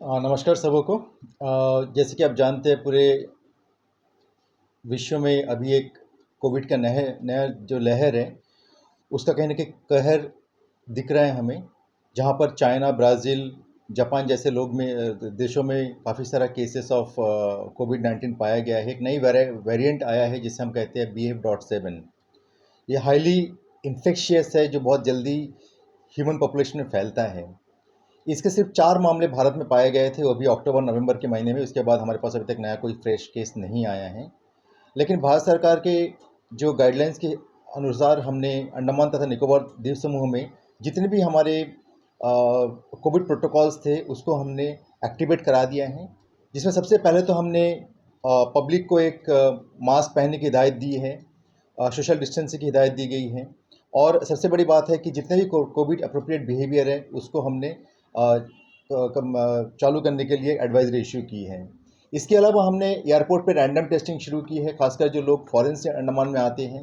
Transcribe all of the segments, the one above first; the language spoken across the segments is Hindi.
नमस्कार सबको। जैसे कि आप जानते हैं पूरे विश्व में अभी एक कोविड का नया नया जो लहर है उसका कहीं ना कहीं कहर दिख रहा है हमें। जहां पर चाइना, ब्राज़ील, जापान जैसे देशों में काफ़ी सारा केसेस ऑफ कोविड-19 पाया गया है। एक नई वेरिएंट आया है जिसे हम कहते हैं BF.7। ये हाईली इन्फेक्शियस है जो बहुत जल्दी ह्यूमन पॉपुलेशन में फैलता है। इसके सिर्फ 4 मामले भारत में पाए गए थे, वो भी अक्टूबर-नवंबर के महीने में। उसके बाद हमारे पास अभी तक नया कोई फ्रेश केस नहीं आया है। लेकिन भारत सरकार के जो गाइडलाइंस के अनुसार हमने अंडमान तथा निकोबार द्वीप समूह में जितने भी हमारे कोविड प्रोटोकॉल्स थे उसको हमने एक्टिवेट करा दिया है। जिसमें सबसे पहले तो हमने पब्लिक को एक मास्क पहनने की हिदायत दी है, सोशल डिस्टेंसिंग की हिदायत दी गई है। और सबसे बड़ी बात है कि जितने भी कोविड अप्रोप्रिएट बिहेवियर है उसको हमने चालू करने के लिए एडवाइजरी इशू की है। इसके अलावा हमने एयरपोर्ट पे रैंडम टेस्टिंग शुरू की है, खासकर जो लोग फॉरेन से अंडमान में आते हैं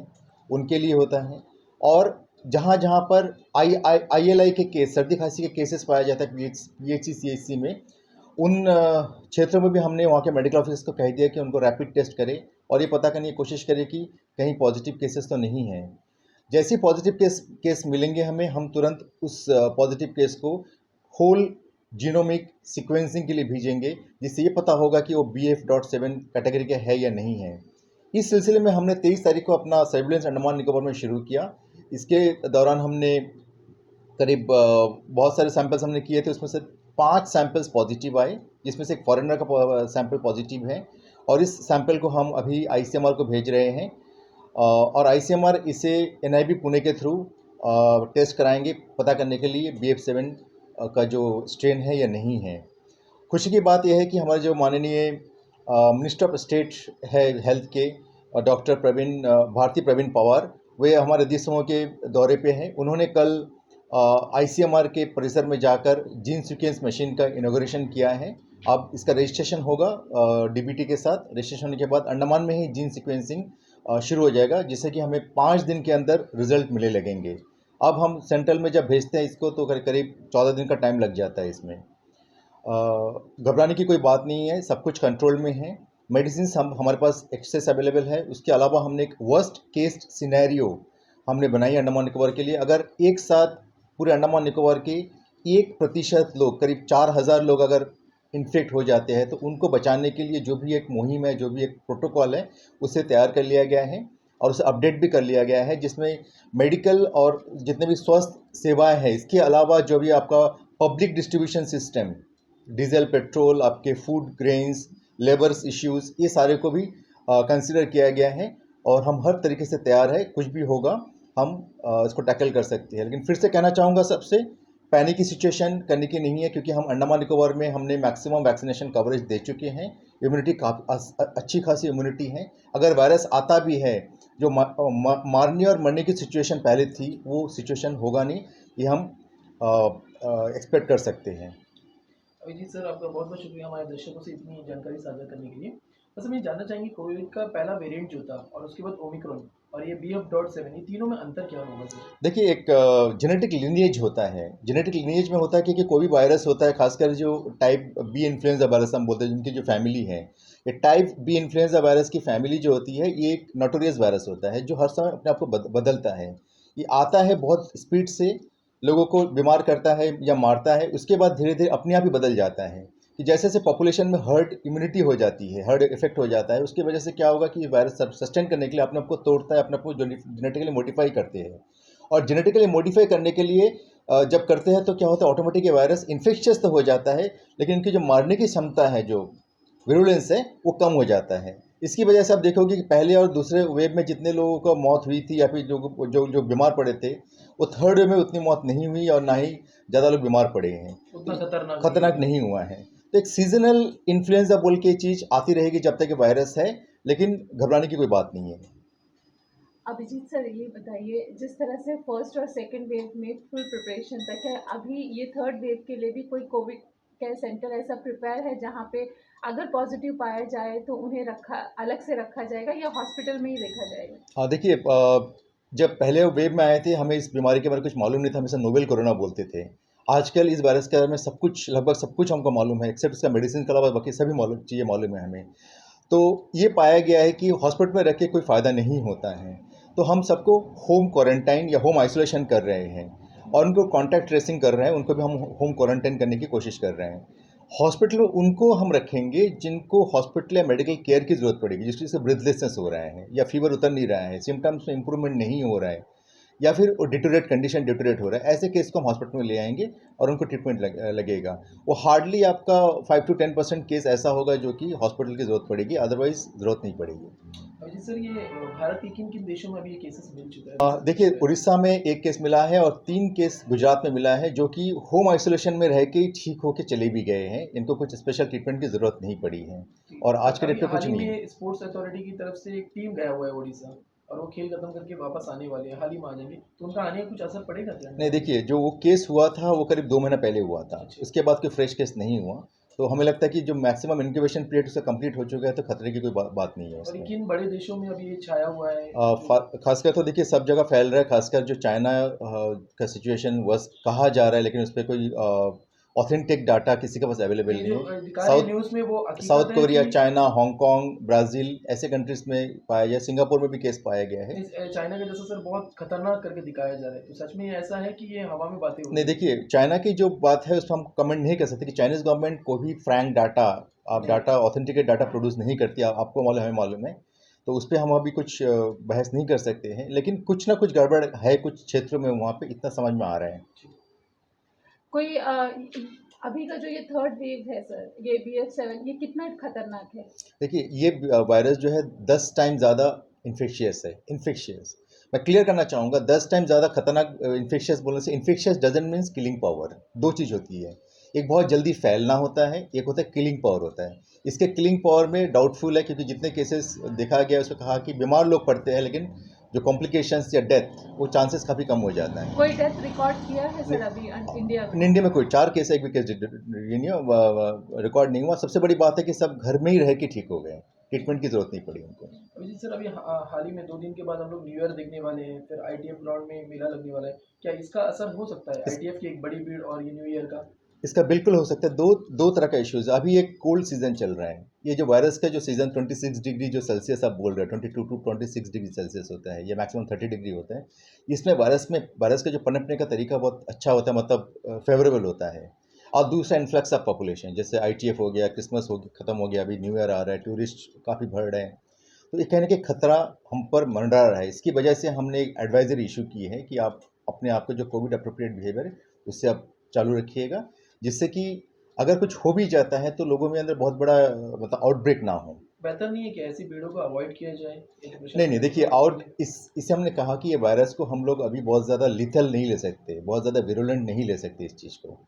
उनके लिए होता है। और जहाँ जहाँ पर ILI के केस, सर्दी खांसी के केसेस पाया जाता है PHC CHC में, उन क्षेत्रों में भी हमने वहाँ के मेडिकल ऑफिसर्स को कह दिया कि उनको रैपिड टेस्ट करें और ये पता करने की कोशिश करें कि कहीं पॉजिटिव केसेस तो नहीं हैं। जैसे ही पॉजिटिव केस मिलेंगे हमें, हम तुरंत उस पॉजिटिव केस को होल जीनोमिक सीक्वेंसिंग के लिए भेजेंगे, जिससे ये पता होगा कि वो BF.7 कैटेगरी का है या नहीं है। इस सिलसिले में हमने 23 तारीख को अपना सर्विलेंस अंडमान निकोबार में शुरू किया। इसके दौरान हमने करीब बहुत सारे सैंपल्स हमने किए थे, उसमें से 5 सैंपल्स पॉजिटिव आए, जिसमें से एक फॉरेनर का सैंपल पॉजिटिव है। और इस सैंपल को हम अभी ICMR को भेज रहे हैं और ICMR इसे NIB पुणे के थ्रू टेस्ट कराएंगे पता करने के लिए BF.7 का जो स्ट्रेन है या नहीं है। खुशी की बात यह है कि हमारे जो माननीय मिनिस्टर ऑफ स्टेट है हेल्थ के, डॉक्टर भारती प्रवीण पवार, वे हमारे द्वीप समूह के दौरे पे हैं। उन्होंने कल ICMR के परिसर में जाकर जीन सीक्वेंस मशीन का इनॉग्रेशन किया है। अब इसका रजिस्ट्रेशन होगा DBT के साथ। रजिस्ट्रेशन होने के बाद अंडमान में ही जीन सीक्वेंसिंग शुरू हो जाएगा, जिससे कि हमें 5 दिन के अंदर रिजल्ट मिले लगेंगे। अब हम सेंट्रल में जब भेजते हैं इसको तो करीब 14 दिन का टाइम लग जाता है इसमें। घबराने की कोई बात नहीं है, सब कुछ कंट्रोल में है। मेडिसिन हमारे पास एक्सेस अवेलेबल है। उसके अलावा हमने एक वर्स्ट केस सिनेरियो हमने बनाई अंडमान निकोबार के लिए। अगर एक साथ पूरे अंडमान निकोबार के 1% लोग, करीब 4,000 लोग अगर इन्फेक्ट हो जाते हैं तो उनको बचाने के लिए जो भी एक मुहिम है, जो भी एक प्रोटोकॉल है, उसे तैयार कर लिया गया है और उसे अपडेट भी कर लिया गया है, जिसमें मेडिकल और जितने भी स्वास्थ्य सेवाएं हैं, इसके अलावा जो भी आपका public distribution system, diesel, petrol, आपके फूड ग्रेन्स, लेबर्स इश्यूज़, ये सारे को भी कंसिडर किया गया है। और हम हर तरीके से तैयार है, कुछ भी होगा हम इसको टैकल कर सकते हैं। लेकिन फिर से कहना चाहूँगा सबसे, पैनिक की सिचुएशन करने की नहीं है, क्योंकि हम अंडमान निकोबार में हमने मैक्सिमम वैक्सीनेशन कवरेज दे चुके हैं। इम्यूनिटी अच्छी खासी इम्यूनिटी है। अगर वायरस आता भी है, जो मारने और मरने की सिचुएशन पहले थी, वो सिचुएशन होगा नहीं, ये हम एक्सपेक्ट कर सकते हैं। अभिजीत सर, आपका बहुत बहुत शुक्रिया हमारे दर्शकों से इतनी जानकारी साझा करने के लिए। बस हम ये जानना चाहेंगे, कोविड का पहला वेरिएंट जो था और उसके बाद ओमिक्रॉन और ये BF.7, ये तीनों में अंतर क्या होगा सर? देखिए, एक जेनेटिक लिनिएज होता है। जेनेटिक लिनिएज में होता है कि कोई भी वायरस होता है, खासकर जो टाइप बी इन्फ्लुएंजा वायरस हम बोलते हैं, जिनकी जो फैमिली है, ये टाइप बी इन्फ्लुएंजा वायरस की फैमिली जो होती है, ये एक नोटोरियस वायरस होता है जो हर समय अपने आप को बदलता है। ये आता है बहुत स्पीड से, लोगों को बीमार करता है या मारता है, उसके बाद धीरे धीरे अपने आप ही बदल जाता है। कि जैसे जैसे पॉपुलेशन में हर्ड इम्यूनिटी हो जाती है, हर्ड इफेक्ट हो जाता है, उसकी वजह से क्या होगा कि वायरस सस्टेन करने के लिए अपने आप को तोड़ता है, अपने आप को जेनेटिकली मॉडिफाई करते हैं। और जेनेटिकली मॉडिफाई करने के लिए जब करते हैं तो क्या होता है, ऑटोमेटिक ये वायरस इन्फेक्शियस तो हो जाता है, लेकिन इनकी जो मारने की क्षमता है, जो विरुलेंस है, वो कम हो जाता है। इसकी वजह से आप देखोगे कि पहले और दूसरे वेव में जितने लोगों का मौत हुई थी या फिर जो जो जो बीमार पड़े थे, वो थर्ड वेव में उतनी मौत नहीं हुई और ना ही ज़्यादा लोग बीमार पड़े हैं। उतना खतरनाक नहीं खतरनाक हुआ। नहीं हुआ है। तो एक सीजनल इन्फ्लुएंजा बोल के चीज़ आती रहेगी जब तक ये वायरस है, लेकिन घबराने की कोई बात नहीं है। अभिजीत सर, ये बताइए, जिस तरह से फर्स्ट और सेकंड वेव में फुल प्रिपरेशन था, क्या अभी ये थर्ड वेव के लिए भी कोई कोविड केयर सेंटर ऐसा प्रिपेयर है जहाँ पे अगर पॉजिटिव पाया जाए तो उन्हें अलग से रखा जाएगा या हॉस्पिटल में ही देखा जाएगा? हाँ, देखिए, जब पहले वेव में आए थे, हमें इस बीमारी के बारे में कुछ मालूम नहीं था, हम इसे नोवेल कोरोना बोलते थे। आजकल इस वायरस के बारे में सब कुछ, लगभग सब कुछ हमको मालूम है, एक्सेप्ट उसका मेडिसिन के अलावा बाकी सभी चीज़ें मालूम है हमें। तो ये पाया गया है कि हॉस्पिटल में रख के कोई फ़ायदा नहीं होता है, तो हम सबको होम क्वारंटाइन या होम आइसोलेशन कर रहे हैं और उनको कॉन्टैक्ट ट्रेसिंग कर रहे हैं, उनको भी हम होम क्वारंटाइन करने की कोशिश कर रहे हैं। हॉस्पिटल में उनको हम रखेंगे जिनको हॉस्पिटल या मेडिकल केयर की ज़रूरत पड़ेगी, जिसकी से ब्रीथलेसनेस हो रहा है या फीवर उतर नहीं रहा है, सिम्टम्स में इंप्रूवमेंट नहीं हो रहा है, या फिर वो कंडीशन डिटोरेट हो रहा है, ऐसे केस को हम हॉस्पिटल में ले आएंगे और उनको ट्रीटमेंट लगेगा। वो हार्डली आपका 5 to 10% केस ऐसा होगा जो कि हॉस्पिटल की ज़रूरत पड़ेगी, अदरवाइज ज़रूरत नहीं पड़ेगी। अभिजीत सर, ये भारत के किन किन देशों में अभी ये केसेस मिल चुका है? देखिए, उड़ीसा में एक केस मिला है और 3 केस गुजरात में मिला है, जो कि होम आइसोलेशन में रह के ही ठीक होके चले भी गए हैं। इनको कुछ स्पेशल ट्रीटमेंट की ज़रूरत नहीं पड़ी है और आज के डेट पे कुछ हाल ही नहीं है। में स्पोर्ट्स अथॉरिटी की तरफ से एक टीम गया हुआ है उड़ीसा, और वो खेल खत्म करके वापस आने वाले हैं, हाल ही में आ जाएंगे, तो उनका आने का कुछ असर पड़ेगा क्या? नहीं, देखिए, जो वो केस हुआ था वो करीब 2 महीना पहले हुआ था, अच्छा। उसके बाद कोई फ्रेश केस नहीं हुआ। तो हमें लगता है कि जो मैक्सिमम इंक्यूबेशन पीरियड उसका कंप्लीट हो चुका है, तो खतरे की कोई बात नहीं है और ये उसमें। किन बड़े देशों में अभी ये छाया हुआ है? खासकर तो देखिए सब जगह फैल रहा है, खासकर जो चाइना का सिचुएशन वर्स कहा जा रहा है, लेकिन उस पर कोई ऑथेंटिक डाटा किसी के पास अवेलेबल ये नहीं जो है। दिखा रहे हैं साउथ न्यूज़ में वो हकीकत साउथ है कोरिया, कि चाइना, हांगकांग, ब्राज़ील ऐसे कंट्रीज़ में पाया गया, सिंगापुर में भी केस पाया गया है। चाइना का जैसा सर बहुत खतरनाक करके दिखाया जा रहा है, तो सच में ये ऐसा है कि ये हवा में बातें हो नहीं, रही देखिए, चाइना की जो बात है उस पर हम कमेंट नहीं कर सकते कि चाइनीज़ गवर्नमेंट को भी फ्रैंक डाटा, आप नहीं। डाटा ऑथेंटिकेट डाटा प्रोड्यूस नहीं करती, आपको मालूम, हमें मालूम है। तो उस पे हम अभी कुछ बहस नहीं कर सकते हैं, लेकिन कुछ ना कुछ गड़बड़ है कुछ क्षेत्रों में, वहाँ पे इतना समझ में आ रहा है। कोई अभी का जो ये थर्ड वेव है सर, ये BF7, ये कितना खतरनाक है? देखिए, ये वायरस जो है 10 टाइम ज़्यादा इन्फेक्शियस है, इन्फेक्शियस। मैं क्लियर करना चाहूँगा, 10 टाइम ज़्यादा खतरनाक, इन्फेक्शियस बोलने से, infectious doesn't means killing power. 2 चीज़ होती है, एक बहुत जल्दी फैलना होता है, एक होता है किलिंग पावर होता है। इसके किलिंग पावर में डाउटफुल है, क्योंकि जितने केसेस देखा गया उसमें कहा कि बीमार लोग पड़ते हैं, लेकिन जो कॉम्प्लिकेशंस या डेथ, वो चांसेस काफ़ी कम हो जाता है। कोई डेथ रिकॉर्ड किया है सर अभी इंडिया में? इंडिया में कोई 4 केस है, एक भी केस रिकॉर्ड नहीं हुआ। सबसे बड़ी बात है कि सब घर में ही रह के ठीक हो गए, ट्रीटमेंट की ज़रूरत नहीं पड़ी उनको। अभिजीत सर, अभी हाल ही में 2 दिन के बाद हम लोग न्यू ईयर देखने वाले हैं, फिर ITF ग्राउंड में मेला लगने वाला है, क्या इसका असर हो सकता है इस ITF की एक बड़ी भीड़ और ये न्यू ईयर का? इसका बिल्कुल हो सकता है। दो तरह का इश्यूज। अभी एक कोल्ड सीजन चल रहा है, ये जो वायरस का जो सीजन 26 डिग्री जो सेल्सियस आप बोल रहे हैं, 22 to 26 डिग्री सेल्सियस होता है, ये मैक्सिमम 30 डिग्री होता है। इसमें वायरस का जो पनपने का तरीका बहुत अच्छा होता है, मतलब फेवरेबल होता है। और दूसरा इन्फ्लक्स ऑफ पॉपुलेशन, जैसे ITF हो गया, क्रिसमस हो गया, खत्म हो गया, अभी न्यू ईयर आ रहा है, टूरिस्ट काफ़ी बढ़ रहे हैं, तो ये कहने के खतरा हम पर मंडरा रहा है। इसकी वजह से हमने एक एडवाइजरी इशू की है कि आप अपने आप को जो कोविड अप्रोप्रिएट बिहेवियर है उससे आप चालू रखिएगा, जिससे कि अगर कुछ हो भी जाता है तो लोगों में अंदर बहुत बड़ा मतलब आउटब्रेक ना हो। बेहतर नहीं है कि ऐसी भीड़ों को अवॉइड किया जाए? नहीं, देखिए, इसे हमने कहा कि ये वायरस को हम लोग अभी बहुत ज़्यादा लिथल नहीं ले सकते, बहुत ज़्यादा विरुलेंट नहीं ले सकते इस चीज़ को,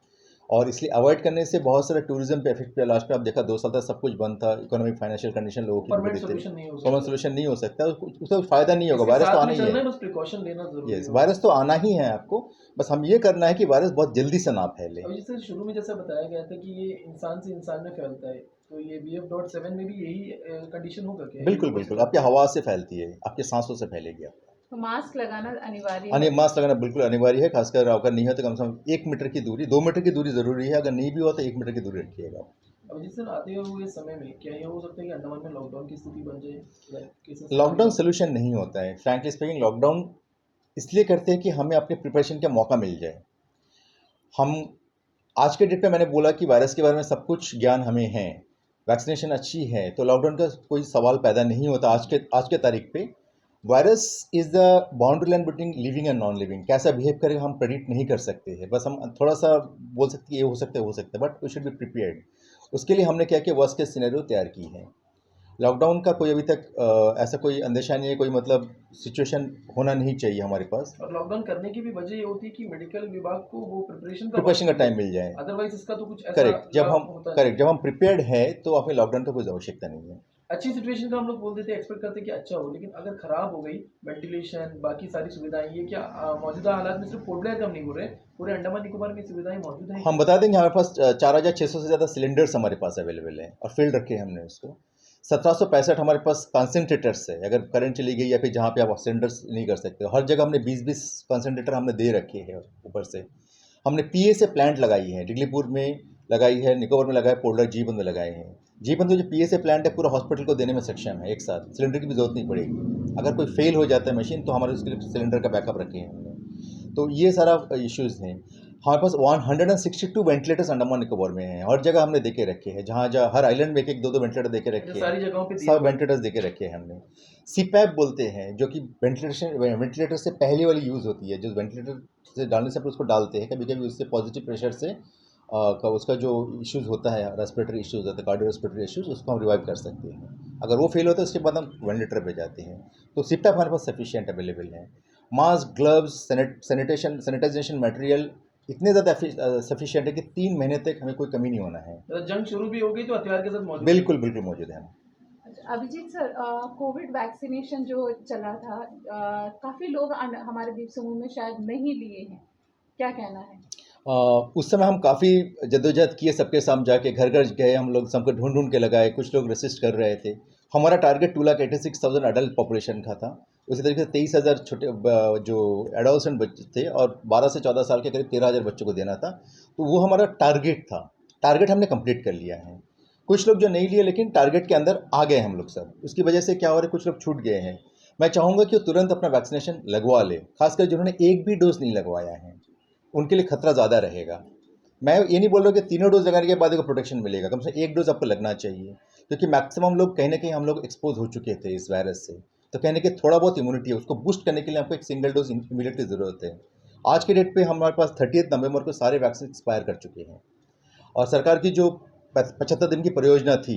और इसलिए अवॉइड करने से बहुत सारा टूरिज्म पे इफेक्ट पे। लास्ट में आप देखा 2 साल तक सब कुछ बंद था, इकोनॉमिक फाइनेंशियल कंडीशन लोगों की परमानेंट बिगड़ी थी। सोल्यूशन नहीं हो कॉमन सकता। सोल्यूशन नहीं हो सकता, उसका कोई फ़ायदा नहीं होगा, इसके वायरस तो साथ आना में ही चलना है। है, बस प्रिकॉशन लेना जरूरी यस, है। वायरस तो आना ही है आपको, बस हम ये करना है कि वायरस बहुत जल्दी से ना फैले। अभी जैसे शुरू में जैसा बताया गया था कि ये इंसान से इंसान में फैलता है, तो ये BF.7 में भी यही कंडीशन होगा क्या? बिल्कुल, बिल्कुल, आपकी हवा से फैलती है, आपके सांसों से फैलेगी आपको। तो मास्क लगाना अनिवार्य है? मास्क लगाना बिल्कुल अनिवार्य है, खासकर अगर नहीं है तो कम से कम 1 मीटर की दूरी, 2 मीटर की दूरी ज़रूरी है, अगर नहीं भी हो तो 1 मीटर की दूरी रखिएगा। अब जिस सर आते हुए समय में क्या ये हो सकता है कि अंडमान में लॉकडाउन की स्थिति बन जाए? लॉकडाउन सोल्यूशन नहीं होता है, फ्रैंकली स्पीकिंग। लॉकडाउन इसलिए करते हैं कि हमें अपने प्रिपरेशन का मौका मिल जाए। हम आज के डेट में, मैंने बोला कि वायरस के बारे में सब कुछ ज्ञान हमें है, वैक्सीनेशन अच्छी है, तो लॉकडाउन का कोई सवाल पैदा नहीं होता। आज के तारीख पे virus is the boundary line between living and non living. कैसा बिहेव करेगा हम प्रेडिक्ट नहीं कर सकते हैं, बस हम थोड़ा सा बोल सकते हैं ये हो सकता है, but we should be prepared. उसके लिए हमने क्या किया, वर्स्ट केस सिनेरियो तैयार की है। लॉकडाउन का कोई अभी तक ऐसा कोई अंदेशा नहीं है, कोई मतलब सिचुएशन होना नहीं चाहिए हमारे पास। और लॉकडाउन करने की भी वजह ये होती है कि मेडिकल विभाग को वो प्रिपरेशन का टाइम मिल जाए। अदरवाइज इसका तो कुछ ऐसा करेक्ट, लाभ होता नहीं। जब हम प्रिपेयर्ड है तो हमें लॉकडाउन का कोई आवश्यकता नहीं है। अच्छी सिचुएशन का हम लोग बोल देते हैं, एक्सपेक्ट करते हैं कि अच्छा हो, लेकिन अगर खराब हो गई वेंटिलेशन बाकी सारी सुविधाएं, ये क्या मौजूदा हालात में सिर्फ पोर्ट ब्लेयर का हम नहीं बोल रहे, पूरे अंडमान निकोबार में सुविधाएं मौजूद हैं? हम बता देंगे, हमारे पास 4600 से ज़्यादा सिलेंडर्स हमारे पास अवेलेबल है और फील्ड रखे हैं हमने उसको। 1765 हमारे पास कंसनट्रेटर्स है, अगर करंट चली गई या फिर जहाँ पे आप सिलेंडर्स नहीं कर सकते, हर जगह हमने 20-20 कंसनट्रेटर हमने दे रखे हैं ऊपर से। हमने PSA प्लांट लगाई है, डिगलीपुर में लगाई है, निकोबार में लगाई है, पोर्टलर जीबंद में लगाए हैं। जीबंद में जो PSA प्लांट है पूरा हॉस्पिटल को देने में सक्षम है, एक साथ सिलेंडर की भी जरूरत नहीं पड़ेगी। अगर कोई फेल हो जाता है मशीन तो हमारे उसके लिए सिलेंडर का बैकअप रखे हैं हमने। तो ये सारा इश्यूज़ हैं। हमारे पास 162 वेंटिलेटर्स अंडमान निकोबार में हैं, हर जगह हमने देके रखे हैं, जहाँ जहाँ हर आइलैंड में एक एक दो दो वेंटिलेटर देके रखे सारी हैं, जगहों पे दिए सब हुए हैं। वेंटिलेटर्स देके रखे हैं हमने। CPAP बोलते हैं, जो कि वेंटिलेटर से पहले वाली यूज़ होती है, जो वेंटिलेटर से डालने से अपन उसको डालते हैं, कभी कभी उससे पॉजिटिव प्रेशर से उसका जो इश्यूज़ होता है, रेस्पिरेटरी इश्यूज़ होता है, कार्डियो रेस्पिरेटरी इश्यूज़, उसको हम रिवाइव कर सकते हैं। अगर वो फेल होता है उसके बाद हम वेंटिलेटर पे जाते हैं। तो CPAP हमारे पास सफिशिएंट अवेलेबल है। मास्क, ग्लव्स, सैनिटाइजेशन मटेरियल इतने ज़्यादा सफिशिएंट है कि 3 महीने तक हमें कोई कमी नहीं होना है। मतलब जंग शुरू भी हो गई तो हथियार के साथ मौजूद बिल्कुल बिल्कुल मौजूद है हम। अच्छा, अभिजीत सर, कोविड वैक्सीनेशन जो चला था, काफ़ी लोग हमारे द्वीप समूह में शायद नहीं लिए हैं, क्या कहना है? उस समय हम काफ़ी जद्दोजहद किए, सबके साथ जाके घर घर गए, हम लोग सबको ढूंढ ढूंढ के लगाए, कुछ लोग रेसिस्ट कर रहे थे। हमारा टारगेट 2,86,000 अडल्ट पॉपुलेशन का था। उसी तरीके से 23,000 छोटे जो एडोलसेंट बच्चे थे और 12 से 14 साल के करीब 13,000 बच्चों को देना था। तो वो हमारा टारगेट था, टारगेट हमने कंप्लीट कर लिया है। कुछ लोग जो नहीं लिए लेकिन टारगेट के अंदर आ गए हम लोग सब, उसकी वजह से क्या हो रहा है, कुछ लोग छूट गए हैं। मैं चाहूँगा कि वो तुरंत अपना वैक्सीनेशन लगवा ले, खासकर जिन्होंने एक भी डोज नहीं लगवाया है, उनके लिए खतरा ज़्यादा रहेगा। मैं ये नहीं बोल रहा कि तीनों डोज लगाने के बाद को प्रोटेक्शन मिलेगा, कम से कम एक डोज आपको लगना चाहिए, क्योंकि मैक्सिमम लोग कहीं ना कहीं हम लोग एक्सपोज हो चुके थे इस वायरस से। तो कहने के थोड़ा बहुत इम्यूनिटी है, उसको बूस्ट करने के लिए आपको एक सिंगल डोज इमीडिएटली ज़रूरत है। आज के डेट पे हमारे पास 30 नवंबर को सारे वैक्सीन एक्सपायर कर चुके हैं, और सरकार की जो 75 दिन की परियोजना थी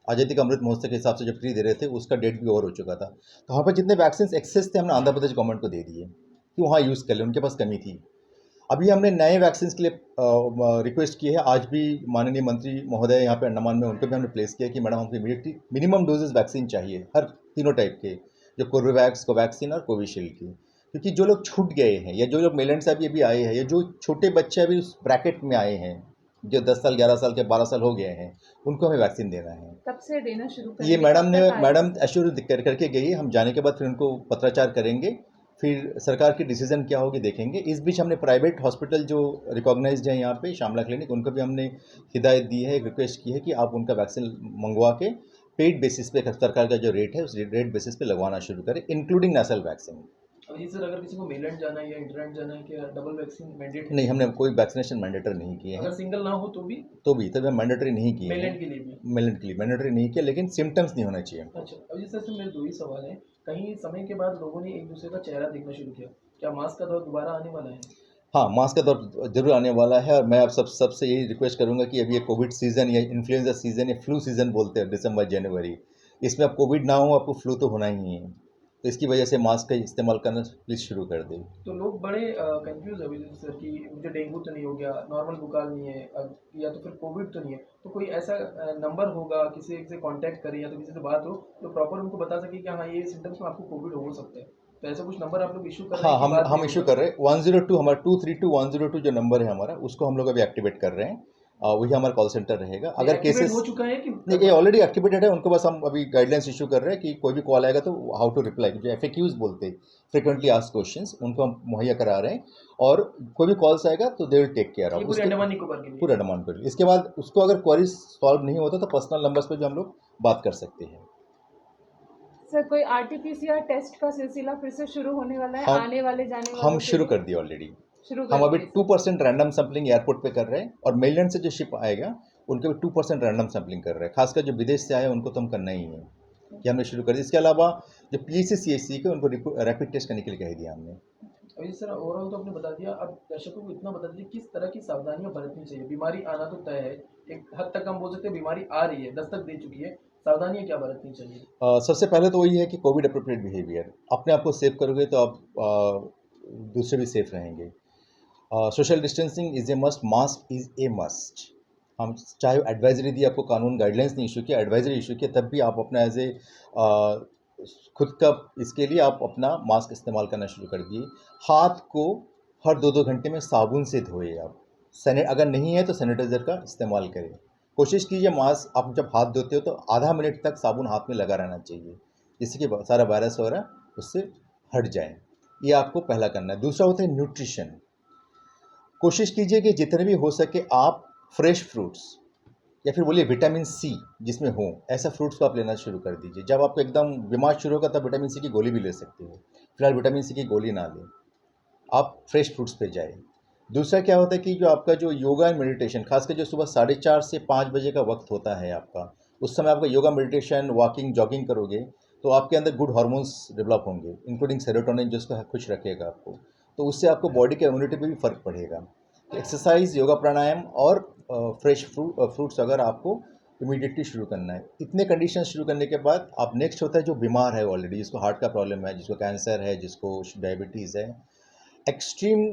आज़ादी का अमृत महोत्सव के हिसाब से जो फ्री दे रहे थे, उसका डेट भी ओवर हो चुका था। तो वहाँ पर जितने वैक्सीन एक्सेस थे हमने आंध्र प्रदेश गवर्नमेंट को दे दिए कि वहाँ यूज़ कर ले, उनके पास कमी थी। अभी हमने नए वैक्सीन के लिए रिक्वेस्ट की है, आज भी माननीय मंत्री महोदय यहाँ पे अंडमान में, उनको भी हमने प्लेस किया कि मैडम हमको इमीडिएटली मिनिमम डोजेस वैक्सीन चाहिए, हर तीनों टाइप के, जो कोर्बेवैक्स, कोवैक्सीन और कोविशील्ड की। क्योंकि जो लोग छूट गए हैं या जो लोग मेलैंड से अभी आए हैं, या जो छोटे बच्चे अभी उस ब्रैकेट में आए हैं, जो 10 साल, 11 साल के, 12 साल हो गए हैं, उनको हमें वैक्सीन देना है। कब से देना शुरू ये करेंगे? मैडम कब ने तक आएगा? मैडम एश्योर करके गई है, हम जाने के बाद फिर उनको पत्राचार करेंगे, फिर सरकार की डिसीजन क्या होगी देखेंगे। इस बीच हमने प्राइवेट हॉस्पिटल जो रिकॉग्नाइज्ड है यहाँ पे, श्यामला क्लिनिक, उनको भी हमने हिदायत दी है, एक रिक्वेस्ट की है कि आप उनका वैक्सीन मंगवा के पेड बेसिस पे सरकार का जो रेट है उस रेट बेसिस पे लगवाना शुरू करें, including national vaccine. Abhijit sir, अगर किसी को मेलैंड जाना है या इंटरनेट जाना है, क्या डबल वैक्सीन मैंडेट है? नहीं, हमने कोई वैक्सीनेशन मैंडेटरी नहीं किए अगर हैं। सिंगल ना हो तो भी तो भी तभी हम मैंडेटरी नहीं किए हैं। मेलैंड के लिए भी? मेलेंट के लिए मैंडेटरी नहीं किया, लेकिन सिम्टम्स नहीं होना चाहिए। अच्छा, अभिजीत सर से मेरे दो ही सवाल हैं। कहीं समय के बाद लोगों ने एक दूसरे का चेहरा देखना शुरू किया, क्या मास्क का दौर दोबारा आने वाला है? हाँ, मास्क का दौर जरूर आने वाला है, और मैं आप सबसे यही रिक्वेस्ट करूंगा कि अभी ये कोविड सीज़न या इन्फ्लुएंजा सीज़न या फ्लू सीज़न बोलते हैं, दिसंबर जनवरी, इसमें अब कोविड ना हो, आपको फ्लू तो होना ही है। तो इसकी वजह से मास्क का इस्तेमाल करना प्लीज़ शुरू कर दें। तो लोग बड़े कंफ्यूज है अभिजीत सर कि मुझे डेंगू तो नहीं हो गया, नॉर्मल बुखार नहीं है, या तो फिर कोविड तो नहीं है। तो कोई ऐसा नंबर होगा, किसी एक से कांटेक्ट करें या तो किसी से बात हो तो प्रॉपर उनको बता सके कि हाँ, ये सिम्टम्स में आपको कोविड हो सकता है। तो ऐसा कुछ नंबर आप लोग इशू कर रहे हाँ, हैं कि बाद हम में इशू होगा? कर रहे हैं 102, हमारा 232-102 जो नंबर है हमारा, उसको हम लोग अभी एक्टिवेट कर रहे हैं। वही हमारा कॉल सेंटर रहेगा। ये अगर एक्टिवेट केसेस हो चुका है कि नहीं, ये ऑलरेडी एक्टिवेटेड है, उनको बस हम अभी गाइडलाइंस इशू कर रहे हैं कि कोई भी कॉल आएगा तो हाउ टू रिप्लाई, जो FAQs बोलते हैं, फ्रिक्वेंटली आस्क्ड क्वेश्चंस, उनको हम मुहैया करा रहे हैं। और कोई भी कॉल्स आएगा तो दे विल टेक केयर ये ऑफ पूरे उसके अंडमान निकोबार के लिए? पूरा डिमांड कर। इसके बाद उसको अगर क्वेरीज सॉल्व नहीं होता तो पर्सनल नंबर्स पे भी हम लोग बात कर सकते हैं। सर, कोई RT-PCR टेस्ट का सिलसिला फिर से शुरू होने वाला है हम आने वाले जाने हम वालों के शुरू लिए? कर दिए ऑलरेडी। शुरू हम कर अभी दिए सर। 2% रैंडम सैम्पलिंग एयरपोर्ट पे कर रहे हैं, और मेलैंड से जो शिप आएगा उनके भी 2% रैंडम सैम्पलिंग कर रहे हैं, खासकर जो विदेश से आए उनको तो हम करना ही है, कि हमने शुरू कर दिया। इसके अलावा जो PHC CHC के उनको रैपिड टेस्ट करने के लिए कह दिया हमने। अभिजीत सर, ओवरऑल तो आपने बता दिया, अब दर्शकों को इतना बता दीजिए किस तरह की सावधानियां बरतनी चाहिए। बीमारी आना तो तय है, एक हद तक हम बोल सकते हैं बीमारी आ रही है, दस्तक दे चुकी है, सावधानियां क्या बरतनी चाहिए? सबसे पहले तो वही है कि कोविड अप्रोप्रिएट बिहेवियर, अपने आप को सेव करोगे तो आप दूसरे भी सेफ रहेंगे। Social distancing is a must, mask is a must. हम चाहे एडवाइजरी दी, आपको कानून गाइडलाइंस नहीं इशू किया, एडवाइजरी इशू किया, तब भी आप अपना एज ए खुद का, इसके लिए आप अपना मास्क इस्तेमाल करना शुरू कर दिए। हाथ को हर 2-2 घंटे में साबुन से धोए आप। अगर नहीं है तो सैनिटाइज़र का इस्तेमाल करें। कोशिश कीजिए मास्क आप जब हाथ धोते हो तो आधा मिनट तक साबुन हाथ में लगा रहना चाहिए, जिससे कि सारा वायरस वगैरह उससे हट जाए। ये आपको पहला करना है। दूसरा होता है न्यूट्रिशन। कोशिश कीजिए कि जितने भी हो सके आप फ्रेश फ्रूट्स या फिर बोलिए विटामिन सी जिसमें हो, ऐसा फ्रूट्स को आप लेना शुरू कर दीजिए। जब आपको एकदम बीमार शुरू होगा तब विटामिन सी की गोली भी ले सकते हो, फिलहाल विटामिन सी की गोली ना लें, आप फ्रेश फ्रूट्स पे जाएँ। दूसरा क्या होता है कि जो आपका जो योगा एंड मेडिटेशन, खासकर जो सुबह 4:30 से 5 बजे का वक्त होता है आपका, उस समय आपका योगा मेडिटेशन वॉकिंग जॉगिंग करोगे तो आपके अंदर गुड हार्मोन्स डेवलप होंगे, इंक्लूडिंग सेरोटोनिन, जिसको खुश रखेगा आपको। तो उससे आपको बॉडी के इम्यूनिटी पे भी फ़र्क पड़ेगा। तो एक्सरसाइज, योगा, प्राणायाम और फ्रेश फ्रूट्स अगर आपको इमीडिएटली शुरू करना है। इतने कंडीशन शुरू करने के बाद आप नेक्स्ट होता है जो बीमार है ऑलरेडी, जिसको हार्ट का प्रॉब्लम है, जिसको कैंसर है, जिसको डायबिटीज़ है, एक्सट्रीम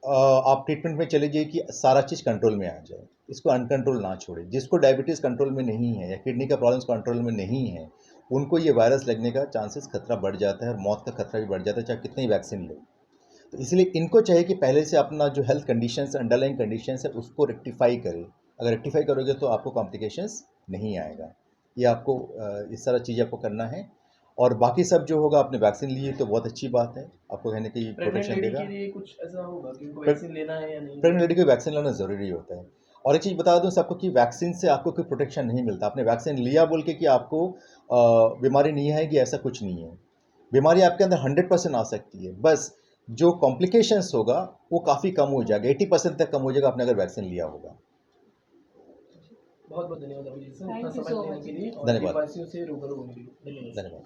आप ट्रीटमेंट में चले जाइए कि सारा चीज़ कंट्रोल में आ जाए। इसको अनकंट्रोल ना छोड़ें। जिसको डायबिटीज़ कंट्रोल में नहीं है या किडनी का प्रॉब्लम्स कंट्रोल में नहीं है, उनको ये वायरस लगने का चांसेस खतरा बढ़ जाता है और मौत का खतरा भी बढ़ जाता है, चाहे कितनी वैक्सीन लो। तो इसलिए इनको चाहिए कि पहले से अपना जो हेल्थ कंडीशंस, अंडरलाइंग कंडीशंस है, उसको रेक्टिफाई करें। अगर रेक्टिफाई करोगे तो आपको कॉम्प्लिकेशंस नहीं आएगा। ये आपको इस सारा चीज़ आपको करना है और बाकी सब जो होगा, आपने वैक्सीन ली है तो बहुत अच्छी बात है, आपको कहीं न कहीं प्रेग्नेंट प्रोटेक्शन लेडी देगा। के लिए कुछ ऐसा होगा कि उनको प्रे वैक्सीन लेना है या नहीं प्रेग्नेंट लेना लेडी को वैक्सीन लेना ज़रूरी होता है। और एक चीज़ बता दूँ सबको कि वैक्सीन से आपको कोई प्रोटेक्शन नहीं मिलता। आपने वैक्सीन लिया बोल के कि आपको बीमारी नहीं आएगी, ऐसा कुछ नहीं है। बीमारी आपके अंदर 100% आ सकती है, बस जो कॉम्प्लिकेशंस होगा वो काफ़ी कम हो जाएगा, 80% तक कम हो जाएगा आपने अगर वैक्सीन लिया होगा। है? बहुत बहुत धन्यवाद अभिजीत सर, इतना थैंक यू समय सो देने मच। के लिए और धन्यवाद, देशवासियों से रूबरू होने के लिए। धन्यवाद सर। धन्यवाद।